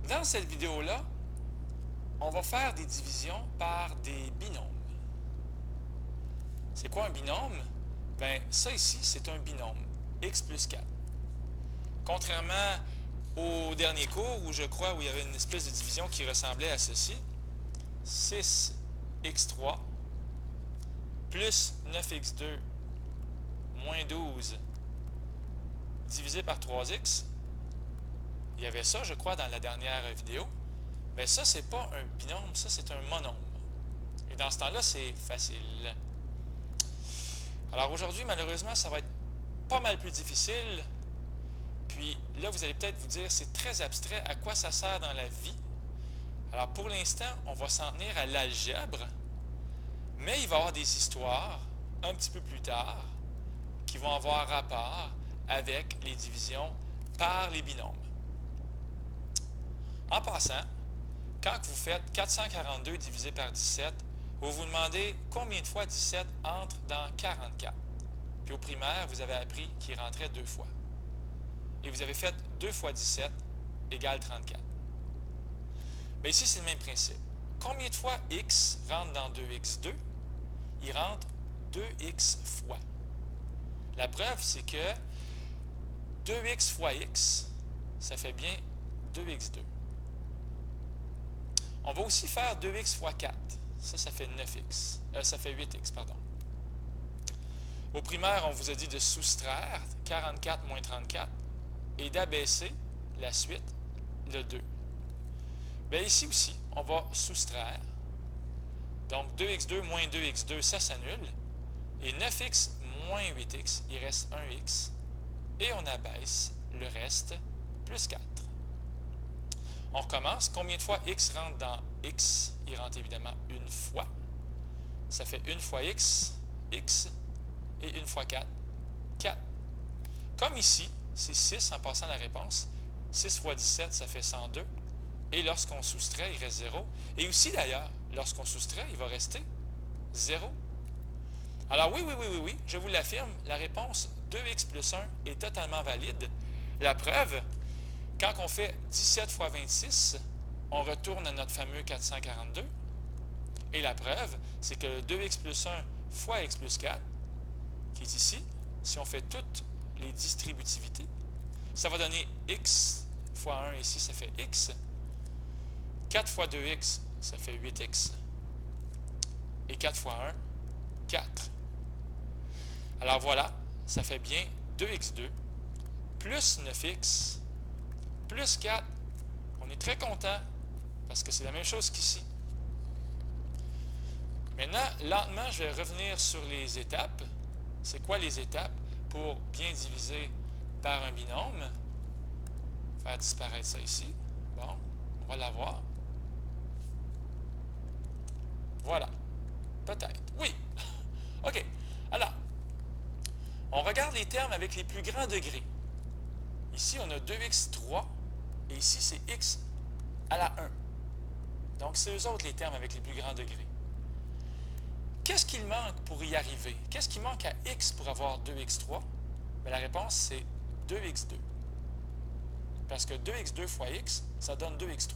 Dans cette vidéo-là, on va faire des divisions par des binômes. C'est quoi un binôme? Bien, ça ici, c'est un binôme, x plus 4. Contrairement au dernier cours où je crois où il y avait une espèce de division qui ressemblait à ceci, 6x3 plus 9x2 moins 12 divisé par 3x. Il y avait ça, je crois, dans la dernière vidéo. Mais ça, c'est pas un binôme, ça, c'est un monôme. Et dans ce temps-là, c'est facile. Alors aujourd'hui, malheureusement, ça va être pas mal plus difficile. Puis là, vous allez peut-être vous dire, c'est très abstrait, à quoi ça sert dans la vie? Alors pour l'instant, on va s'en tenir à l'algèbre, mais il va y avoir des histoires, un petit peu plus tard, qui vont avoir rapport avec les divisions par les binômes. En passant, quand vous faites 442 divisé par 17, vous vous demandez combien de fois 17 entre dans 44. Puis au primaire, vous avez appris qu'il rentrait 2 fois. Et vous avez fait 2 fois 17 égale 34. Bien ici, c'est le même principe. Combien de fois x rentre dans 2x2? Il rentre 2x fois. La preuve, c'est que 2x fois x, ça fait bien 2x2. On va aussi faire 2x fois 4. Ça fait 9x. Ça fait 8x, pardon. Au primaire, on vous a dit de soustraire 44 moins 34 et d'abaisser la suite, le 2. Bien ici aussi, on va soustraire. Donc 2x2 moins 2x2, ça s'annule. Et 9x moins 8x, il reste 1x. Et on abaisse le reste, plus 4. On recommence. Combien de fois x rentre dans x? Il rentre évidemment une fois. Ça fait une fois x, x, et une fois 4, 4. Comme ici, c'est 6 en passant la réponse. 6 fois 17, ça fait 102. Et lorsqu'on soustrait, il reste 0. Et aussi d'ailleurs, lorsqu'on soustrait, il va rester 0. Alors oui, je vous l'affirme, la réponse 2x plus 1 est totalement valide. La preuve, quand on fait 17 fois 26, on retourne à notre fameux 442. Et la preuve, c'est que 2x plus 1 fois x plus 4, qui est ici, si on fait toutes les distributivités, ça va donner x fois 1 ici, ça fait x. 4 fois 2x, ça fait 8x. Et 4 fois 1, 4. Alors voilà, ça fait bien 2x2 plus 9x plus 4. On est très content parce que c'est la même chose qu'ici. Maintenant, lentement, je vais revenir sur les étapes. C'est quoi les étapes pour bien diviser par un binôme? Faire disparaître ça ici. Bon, on va l'avoir. Voilà. Peut-être. Oui. OK. Alors, on regarde les termes avec les plus grands degrés. Ici, on a 2x3 et ici, c'est x à la 1. Donc, c'est eux autres les termes avec les plus grands degrés. Qu'est-ce qu'il manque pour y arriver? Qu'est-ce qui manque à x pour avoir 2x3? Bien, la réponse, c'est 2x2. Parce que 2x2 fois x, ça donne 2x3.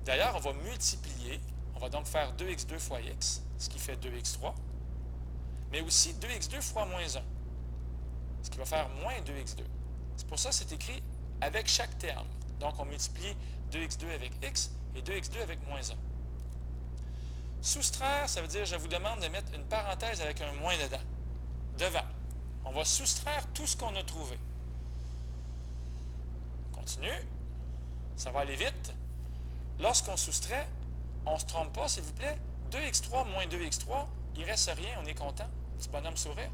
D'ailleurs, on va multiplier. On va donc faire 2x2 fois x, ce qui fait 2x3. Mais aussi 2x2 fois moins 1, ce qui va faire moins 2x2. C'est pour ça que c'est écrit avec chaque terme. Donc, on multiplie 2x2 avec x et 2x2 avec moins 1. Soustraire, ça veut dire je vous demande de mettre une parenthèse avec un moins dedans, devant. On va soustraire tout ce qu'on a trouvé. Continue. Ça va aller vite. Lorsqu'on soustrait, on ne se trompe pas, s'il vous plaît. 2x3 moins 2x3, il ne reste rien, on est content. Petit bonhomme sourire.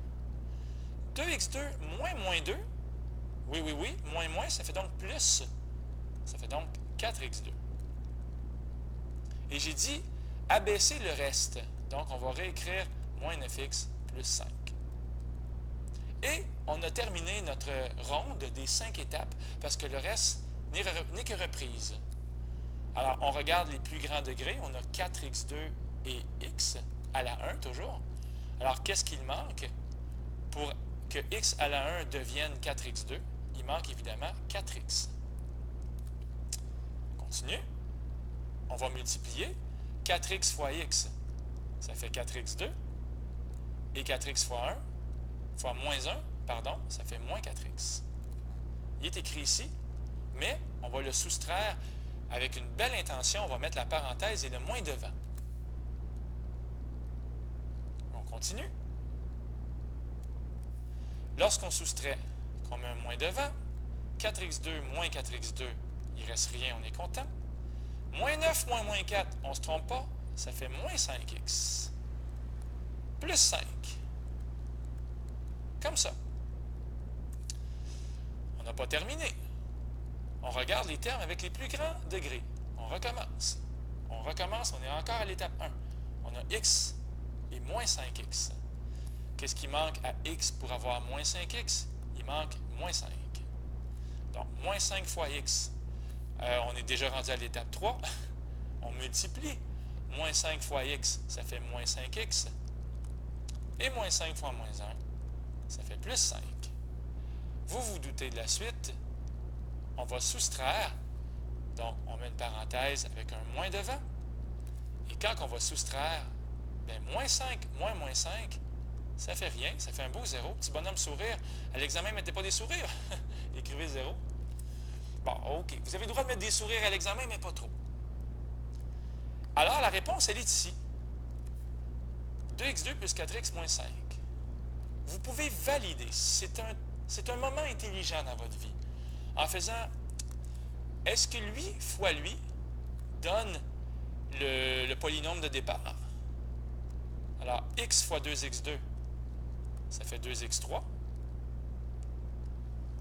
2x2 moins 2. Oui. Moins, ça fait donc plus. Ça fait donc 4x2. Et j'ai dit abaisser le reste. Donc, on va réécrire moins 9x plus 5. Et on a terminé notre ronde des 5 étapes parce que le reste n'est que reprise. Alors, on regarde les plus grands degrés. On a 4x2 et x à la 1 toujours. Alors, qu'est-ce qu'il manque pour que x à la 1 devienne 4x2? Il manque évidemment 4x. continue. On va multiplier 4x fois x, ça fait 4x2. Et 4x fois 1, fois moins 1, pardon, ça fait moins 4x. Il est écrit ici, mais on va le soustraire avec une belle intention. On va mettre la parenthèse et le moins devant. On continue. Lorsqu'on soustrait, qu'on met un moins devant, 4x2 moins 4x2, il ne reste rien, on est content. Moins 9 moins moins 4, on ne se trompe pas, ça fait moins 5x. Plus 5. Comme ça. On n'a pas terminé. On regarde les termes avec les plus grands degrés. On recommence. On recommence, on est encore à l'étape 1. On a x et moins 5x. Qu'est-ce qui manque à x pour avoir moins 5x? Il manque moins 5. Donc, moins 5 fois x. On est déjà rendu à l'étape 3. On multiplie. Moins 5 fois x, ça fait moins 5x. Et moins 5 fois moins 1, ça fait plus 5. Vous vous doutez de la suite. On va soustraire. Donc, on met une parenthèse avec un moins devant. Et quand on va soustraire, bien, moins 5 moins moins 5, ça fait rien. Ça fait un beau zéro. Petit bonhomme sourire. À l'examen, ne mettez pas des sourires. Écrivez zéro. Bon, OK. Vous avez le droit de mettre des sourires à l'examen, mais pas trop. Alors, la réponse, elle est ici. 2x2 plus 4x moins 5. Vous pouvez valider. C'est un moment intelligent dans votre vie. En faisant, est-ce que lui fois lui donne le polynôme de départ? Alors, x fois 2x2, ça fait 2x3.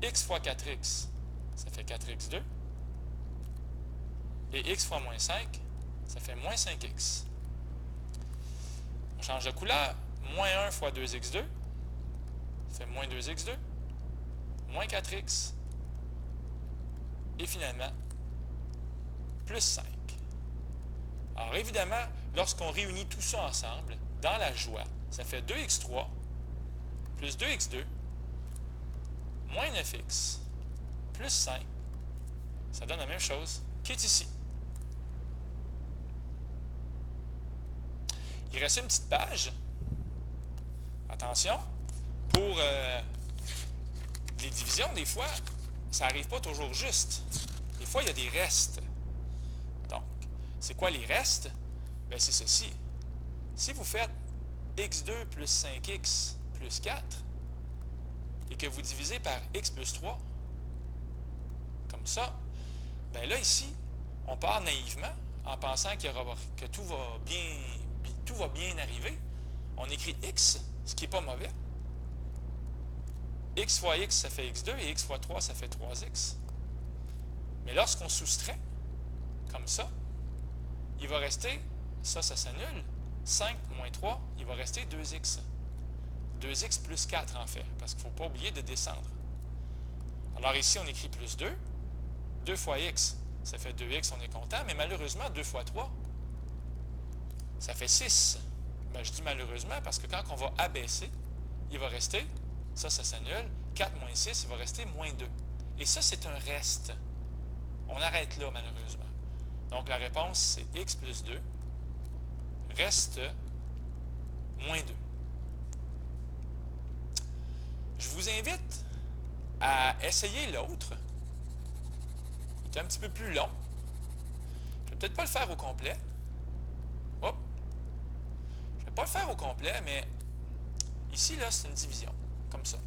X fois 4x, ça fait 4x2. Et x fois moins 5, ça fait moins 5x. On change de couleur. Moins 1 fois 2x2, ça fait moins 2x2. Moins 4x. Et finalement, plus 5. Alors évidemment, lorsqu'on réunit tout ça ensemble, dans la joie, ça fait 2x3 plus 2x2 moins 9x plus 5. Ça donne la même chose qui est ici. Il reste une petite page. Attention, pour les divisions, des fois, ça n'arrive pas toujours juste. Des fois, il y a des restes. Donc, c'est quoi les restes? Bien, c'est ceci. Si vous faites x2 plus 5x plus 4 et que vous divisez par x plus 3, comme ça, bien là, ici, on part naïvement en pensant que tout va bien arriver. On écrit x, ce qui n'est pas mauvais. X fois x, ça fait x2, et x fois 3, ça fait 3x. Mais lorsqu'on soustrait, comme ça, il va rester, ça s'annule, 5 moins 3, il va rester 2x. 2x plus 4, en fait, parce qu'il ne faut pas oublier de descendre. Alors ici, on écrit plus 2. 2 fois x, ça fait 2x, on est content, mais malheureusement, 2 fois 3, ça fait 6. Ben, je dis malheureusement parce que quand on va abaisser, il va rester, ça s'annule, 4 moins 6, il va rester moins 2. Et ça, c'est un reste. On arrête là, malheureusement. Donc, la réponse, c'est x plus 2 reste moins 2. Je vous invite à essayer l'autre. Il est un petit peu plus long. Je ne vais peut-être pas le faire au complet. Hop. Je ne vais pas le faire au complet, mais ici, là, c'est une division, comme ça.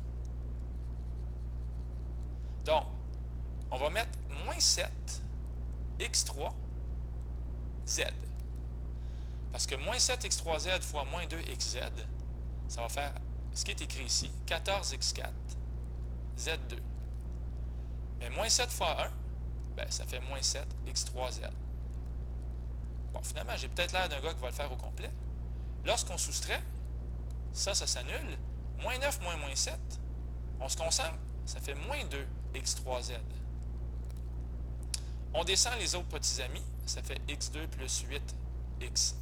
Donc, on va mettre moins 7, x3, z. Parce que moins 7 x3z fois moins 2 xz, ça va faire ce qui est écrit ici, 14x4, z2. Mais moins 7 fois 1, ben, ça fait moins 7 x3z. Bon, finalement, j'ai peut-être l'air d'un gars qui va le faire au complet. Lorsqu'on soustrait, ça s'annule. Moins 9 moins moins 7, on se concentre, ça fait moins 2 x3z. On descend les autres petits amis, ça fait x2 plus 8xz.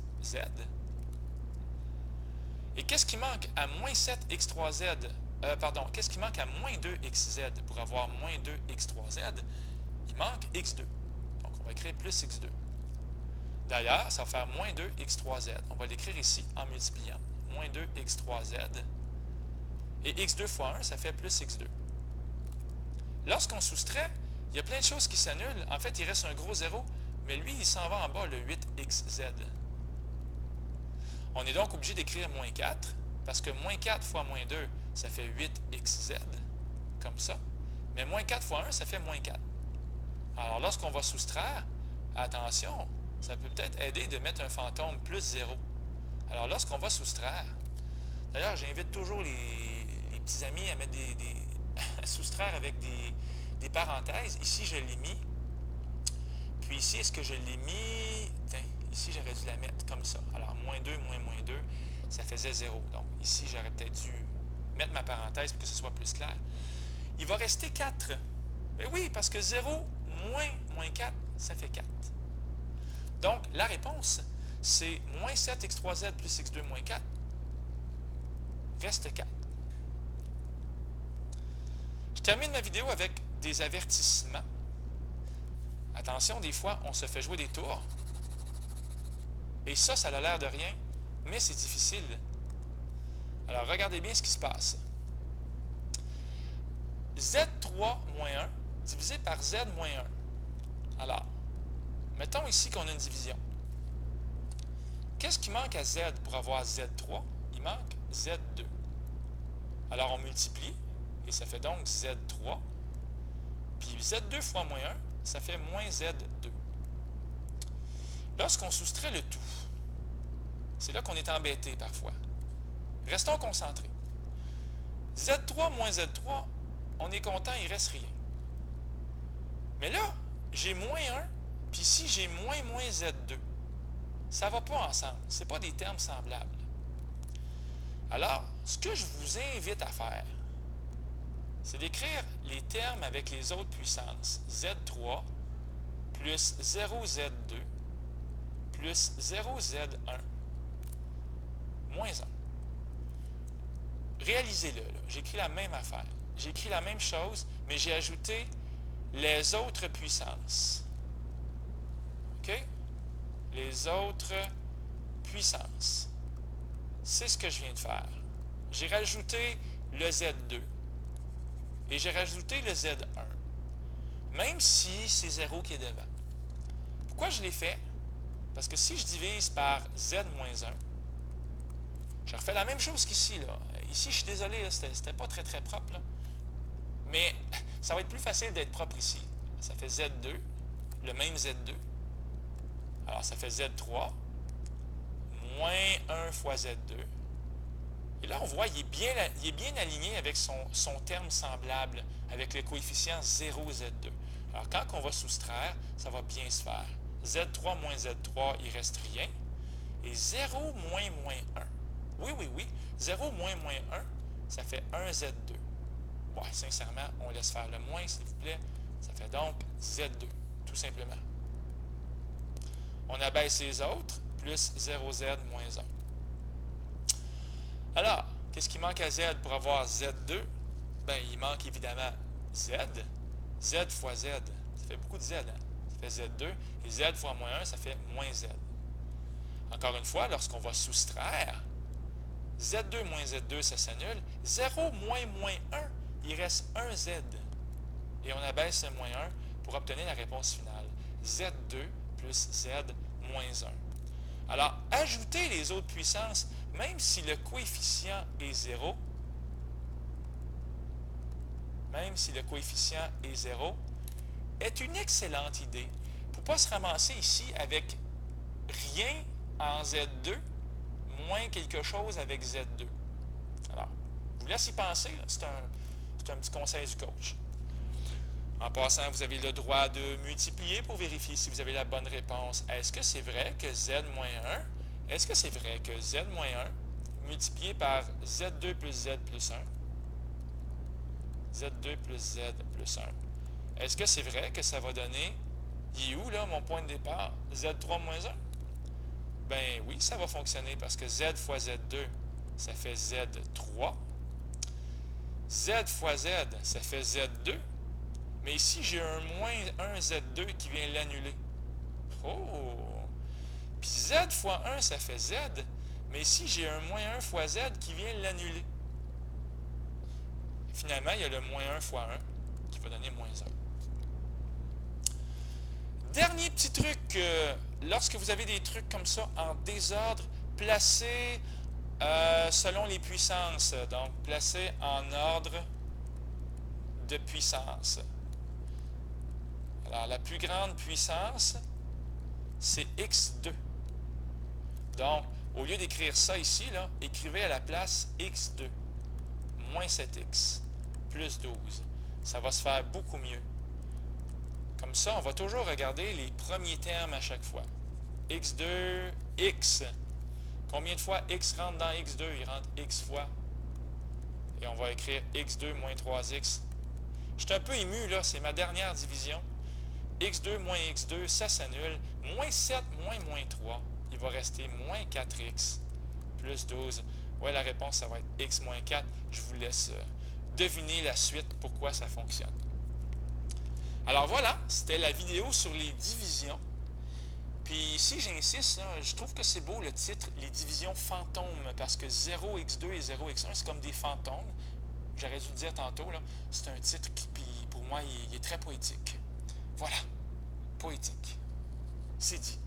Et qu'est-ce qui manque à moins 7 x3z, qu'est-ce qui manque à moins 2 xz pour avoir moins 2 x3z? Il manque x2. Donc, on va écrire plus x2. D'ailleurs, ça va faire moins 2x3z. On va l'écrire ici en multipliant. Moins 2x3z. Et x2 fois 1, ça fait plus x2. Lorsqu'on soustrait, il y a plein de choses qui s'annulent. En fait, il reste un gros 0, mais lui, il s'en va en bas, le 8xz. On est donc obligé d'écrire moins 4, parce que moins 4 fois moins 2, ça fait 8xz, comme ça. Mais moins 4 fois 1, ça fait moins 4. Alors, lorsqu'on va soustraire, attention, ça peut peut-être aider de mettre un fantôme plus 0. Alors, lorsqu'on va soustraire, d'ailleurs, j'invite toujours les petits amis à mettre à soustraire avec des parenthèses. Ici, je l'ai mis. Puis ici, est-ce que je l'ai mis? Tiens, ici, j'aurais dû la mettre comme ça. Alors, moins 2, moins 2, ça faisait 0. Donc, ici, j'aurais peut-être dû mettre ma parenthèse pour que ce soit plus clair. Il va rester 4. Mais oui, parce que 0 moins 4, ça fait 4. Donc, la réponse, c'est moins 7x3z plus x2 moins 4 reste 4. Je termine ma vidéo avec des avertissements. Attention, des fois, on se fait jouer des tours. Et ça a l'air de rien, mais c'est difficile. Alors, regardez bien ce qui se passe. Z3 moins 1 divisé par Z moins 1. Alors, mettons ici qu'on a une division. Qu'est-ce qui manque à Z pour avoir Z3? Il manque Z2. Alors, on multiplie, et ça fait donc Z3. Puis Z2 fois moins 1, ça fait moins Z2. Lorsqu'on soustrait le tout, c'est là qu'on est embêté parfois. Restons concentrés. Z3 moins Z3, on est content, il ne reste rien. Mais là, j'ai moins 1, puis ici, j'ai moins Z2. Ça ne va pas ensemble. Ce n'est pas des termes semblables. Alors, ce que je vous invite à faire, c'est d'écrire les termes avec les autres puissances. Z3 plus 0Z2 plus 0Z1 moins 1. Réalisez-le. J'écris la même affaire. J'écris la même chose, mais j'ai ajouté les autres puissances. OK? Les autres puissances. C'est ce que je viens de faire. J'ai rajouté le Z2 et j'ai rajouté le Z1, même si c'est 0 qui est devant. Pourquoi je l'ai fait? Parce que si je divise par Z moins 1, je refais la même chose qu'ici. Ici, je suis désolé, c'était pas très très propre. Là. Mais ça va être plus facile d'être propre ici. Ça fait Z2, le même Z2. Alors, ça fait Z3 moins 1 fois Z2. Et là, on voit, il est bien aligné avec son terme semblable, avec le coefficient 0Z2. Alors, quand on va soustraire, ça va bien se faire. Z3 moins Z3, il ne reste rien. Et 0 moins 1. Oui. 0 moins 1, ça fait 1Z2. Bon, sincèrement, on laisse faire le moins, s'il vous plaît. Ça fait donc Z2, tout simplement. On abaisse les autres, plus 0Z moins 1. Alors, qu'est-ce qui manque à Z pour avoir Z2? Bien, il manque évidemment Z. Z fois Z, ça fait beaucoup de Z. Hein? Ça fait Z2. Et Z fois moins 1, ça fait moins Z. Encore une fois, lorsqu'on va soustraire, Z2 moins Z2, ça s'annule. 0 moins 1, il reste 1Z. Et on abaisse le moins 1 pour obtenir la réponse finale. Z2 plus Z moins 1. Alors, ajoutez les autres puissances, même si le coefficient est 0, est une excellente idée pour ne pas se ramasser ici avec rien en Z2 moins quelque chose avec Z2. Alors, je vous laisse y penser, c'est un petit conseil du coach. En passant, vous avez le droit de multiplier pour vérifier si vous avez la bonne réponse. Est-ce que c'est vrai que Z moins 1, est-ce que c'est vrai que Z moins 1 multiplié par Z2 plus Z plus 1, Z2 plus Z plus 1, est-ce que c'est vrai que ça va donner, il est où là mon point de départ, Z3 moins 1? Ben oui, ça va fonctionner parce que Z fois Z2, ça fait Z3. Z fois Z, ça fait Z2. Mais ici, j'ai un moins 1 Z2 qui vient l'annuler. Oh! Puis z fois 1, ça fait z. Mais ici, j'ai un moins 1 fois z qui vient l'annuler. Finalement, il y a le moins 1 fois 1 qui va donner moins 1. Dernier petit truc, lorsque vous avez des trucs comme ça en désordre, placez selon les puissances. Donc, placez en ordre de puissance. Alors, la plus grande puissance, c'est x2. Donc, au lieu d'écrire ça ici, là, écrivez à la place x2, moins 7x, plus 12. Ça va se faire beaucoup mieux. Comme ça, on va toujours regarder les premiers termes à chaque fois. x2, x. Combien de fois x rentre dans x2? Il rentre x fois. Et on va écrire x2 moins 3x. Je suis un peu ému, là, c'est ma dernière division. x2 moins x2, ça s'annule. Moins 7 moins 3, il va rester moins 4x plus 12. Ouais, la réponse, ça va être x moins 4. Je vous laisse deviner la suite, pourquoi ça fonctionne. Alors voilà, c'était la vidéo sur les divisions. Puis ici, j'insiste, je trouve que c'est beau le titre, les divisions fantômes, parce que 0x2 et 0x1, c'est comme des fantômes. J'aurais dû le dire tantôt, là. C'est un titre qui, pour moi, il est très poétique. Voilà, poétique. C'est dit.